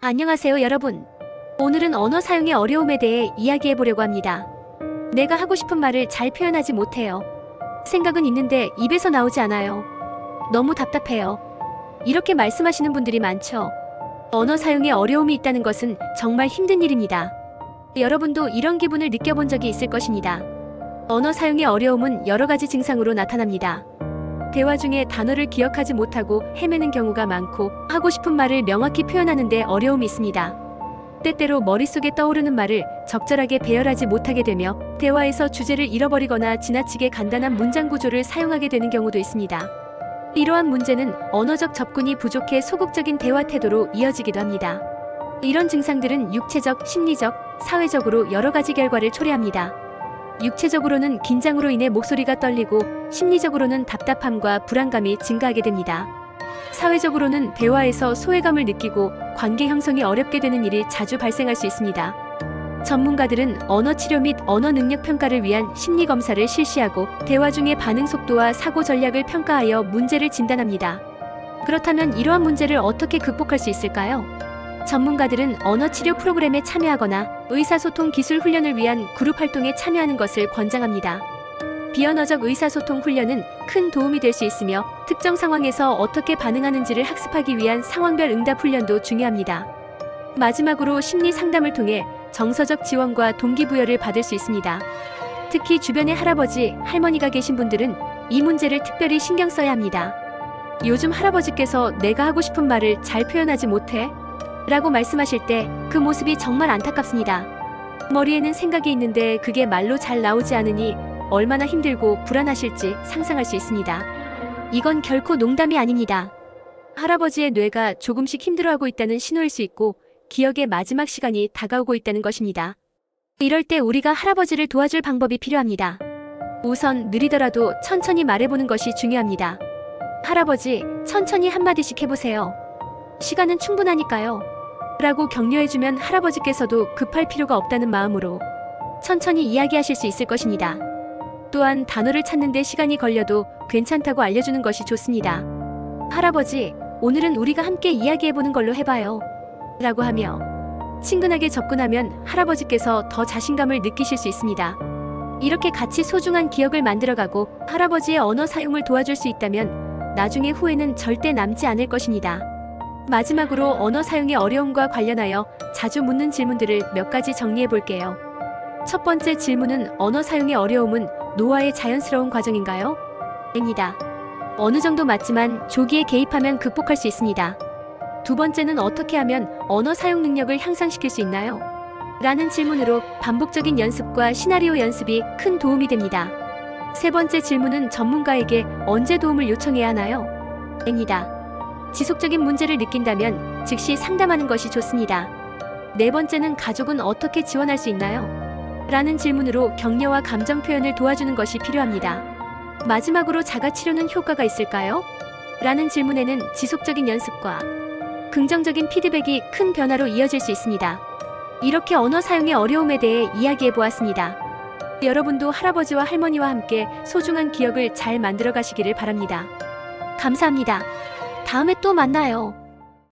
안녕하세요, 여러분. 오늘은 언어 사용의 어려움에 대해 이야기해 보려고 합니다. 내가 하고 싶은 말을 잘 표현하지 못해요. 생각은 있는데 입에서 나오지 않아요. 너무 답답해요. 이렇게 말씀하시는 분들이 많죠. 언어 사용에 어려움이 있다는 것은 정말 힘든 일입니다. 여러분도 이런 기분을 느껴본 적이 있을 것입니다. 언어 사용의 어려움은 여러 가지 증상으로 나타납니다. 대화 중에 단어를 기억하지 못하고 헤매는 경우가 많고, 하고 싶은 말을 명확히 표현하는 데 어려움이 있습니다. 때때로 머릿속에 떠오르는 말을 적절하게 배열하지 못하게 되며 대화에서 주제를 잃어버리거나 지나치게 간단한 문장 구조를 사용하게 되는 경우도 있습니다. 이러한 문제는 언어적 접근이 부족해 소극적인 대화 태도로 이어지기도 합니다. 이런 증상들은 육체적, 심리적, 사회적으로 여러 가지 결과를 초래합니다. 육체적으로는 긴장으로 인해 목소리가 떨리고, 심리적으로는 답답함과 불안감이 증가하게 됩니다. 사회적으로는 대화에서 소외감을 느끼고 관계 형성이 어렵게 되는 일이 자주 발생할 수 있습니다. 전문가들은 언어 치료 및 언어 능력 평가를 위한 심리 검사를 실시하고 대화 중의 반응 속도와 사고 전략을 평가하여 문제를 진단합니다. 그렇다면 이러한 문제를 어떻게 극복할 수 있을까요? 전문가들은 언어 치료 프로그램에 참여하거나 의사소통 기술 훈련을 위한 그룹 활동에 참여하는 것을 권장합니다. 비언어적 의사소통 훈련은 큰 도움이 될 수 있으며, 특정 상황에서 어떻게 반응하는지를 학습하기 위한 상황별 응답 훈련도 중요합니다. 마지막으로 심리 상담을 통해 정서적 지원과 동기부여를 받을 수 있습니다. 특히 주변에 할아버지, 할머니가 계신 분들은 이 문제를 특별히 신경 써야 합니다. 요즘 할아버지께서 내가 하고 싶은 말을 잘 표현하지 못해? 라고 말씀하실 때 그 모습이 정말 안타깝습니다. 머리에는 생각이 있는데 그게 말로 잘 나오지 않으니 얼마나 힘들고 불안하실지 상상할 수 있습니다. 이건 결코 농담이 아닙니다. 할아버지의 뇌가 조금씩 힘들어하고 있다는 신호일 수 있고, 기억의 마지막 시간이 다가오고 있다는 것입니다. 이럴 때 우리가 할아버지를 도와줄 방법이 필요합니다. 우선 느리더라도 천천히 말해보는 것이 중요합니다. 할아버지, 천천히 한마디씩 해보세요. 시간은 충분하니까요. 라고 격려해주면 할아버지께서도 급할 필요가 없다는 마음으로 천천히 이야기하실 수 있을 것입니다. 또한 단어를 찾는데 시간이 걸려도 괜찮다고 알려주는 것이 좋습니다. 할아버지, 오늘은 우리가 함께 이야기해보는 걸로 해봐요. 라고 하며 친근하게 접근하면 할아버지께서 더 자신감을 느끼실 수 있습니다. 이렇게 같이 소중한 기억을 만들어가고 할아버지의 언어 사용을 도와줄 수 있다면 나중에 후회는 절대 남지 않을 것입니다. 마지막으로 언어 사용의 어려움과 관련하여 자주 묻는 질문들을 몇 가지 정리해 볼게요. 첫 번째 질문은, 언어 사용의 어려움은 노화의 자연스러운 과정인가요? 입니다. 어느 정도 맞지만 조기에 개입하면 극복할 수 있습니다. 두 번째는, 어떻게 하면 언어 사용 능력을 향상시킬 수 있나요? 라는 질문으로 반복적인 연습과 시나리오 연습이 큰 도움이 됩니다. 세 번째 질문은, 전문가에게 언제 도움을 요청해야 하나요? 입니다. 지속적인 문제를 느낀다면 즉시 상담하는 것이 좋습니다. 네 번째는, 가족은 어떻게 지원할 수 있나요? 라는 질문으로 격려와 감정 표현을 도와주는 것이 필요합니다. 마지막으로, 자가치료는 효과가 있을까요? 라는 질문에는 지속적인 연습과 긍정적인 피드백이 큰 변화로 이어질 수 있습니다. 이렇게 언어 사용의 어려움에 대해 이야기해 보았습니다. 여러분도 할아버지와 할머니와 함께 소중한 기억을 잘 만들어 가시기를 바랍니다. 감사합니다. 다음에 또 만나요.